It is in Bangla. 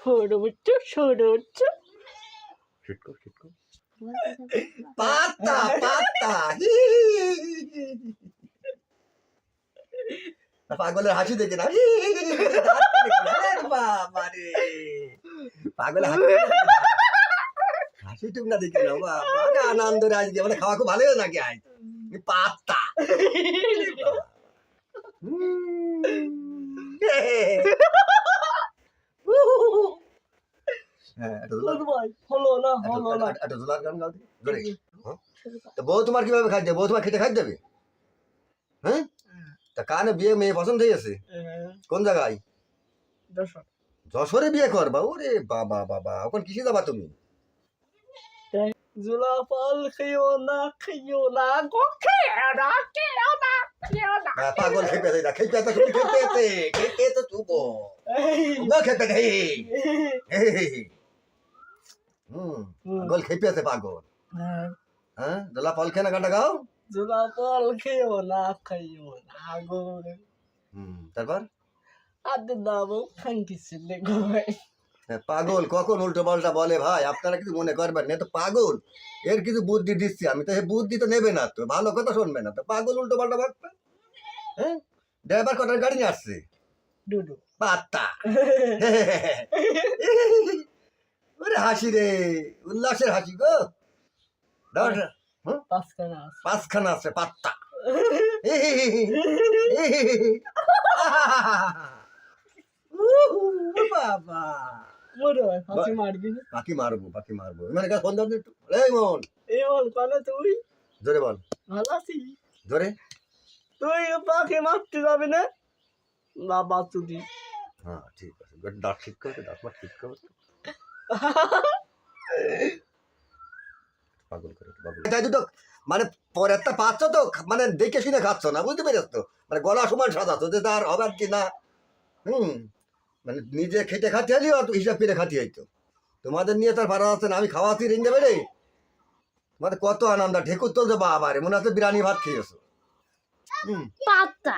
সরুচু সরুচু শিটকো পাতা পাতা পাগলের হাসি দেখে না বাবা রে পাগলের হাসি টুক না দেখে না বাবা আনন্দ আজকে মানে খাওয়া খুব ভালো নাকি আজ পাতা বউ তোমার কিভাবে খাই দেবে বউ তোমার খেতে খাই দেবে হ্যাঁ তা কানে বিয়ে মেয়ে পছন্দ হয়ে গেছে কোন জায়গায় যশোরে বিয়ে করবা ওরে বাবা বাবা এখন কিসে যাবা তুমি জুলা ফল খেয়েও না গো খেয়ে না পাগল খেপে দেয় না খেপে তো তুমি খেপে তো তুবো খেপে দেয় পাগল খেপে আছে পাগল হ্যাঁ জলা ফল খেয়ে না গানটা গাও জুলা ফল খেয়েও না গো তারপর আদে দাবো খাঙ্কিছিল গো পাগল কখন উল্টো পাল্টা বলে ভাই আপনারা কিছু মনে করবেন না তো পাগল এর কিছু বুদ্ধি দিচ্ছি আমি তো এই বুদ্ধি তো নেবে না তো ভালো কথা শুনবে না তো পাগল উল্টো পাল্টা ভাববে হ্যাঁ ড্রাইভার কটার গাড়ি নিয়ে আসছে ডুডু পাত্তা ওরে হাসি রে উল্লাসের হাসি গো পাঁচখানা আছে পাত্তা বাবা পাখি মারবো মানে ফোন দাও একটু এই মন তুই জোরে বল ভালো আছিস জোরে তুই পাখি মারতে যাবি না বাবা তুই হ্যাঁ ঠিক আছে দাঁত ঠিক করবে দাঁত মার ঠিক করবে পাগল করে এটাই দুটো মানে পরেরটা পাচ্ছ তো মানে দেখে শুনে খাচ্ছ না বুঝতে পেরেছ তো মানে গলা সমান সাজাচ্ছ যে তার হবে কি না মানে নিজে খেটে খাতে হলি অত হিসাব করে খাতি হইতো তোমাদের নিয়ে তার ভাড়া আছে না আমি খাওয়াচ্ছি রেঞ্জে বেড়ে তোমাদের কত আনন্দ ঢেকুর তুলছে বাবা রে মনে হচ্ছে বিরিয়ানি ভাত খেয়েছো পাতা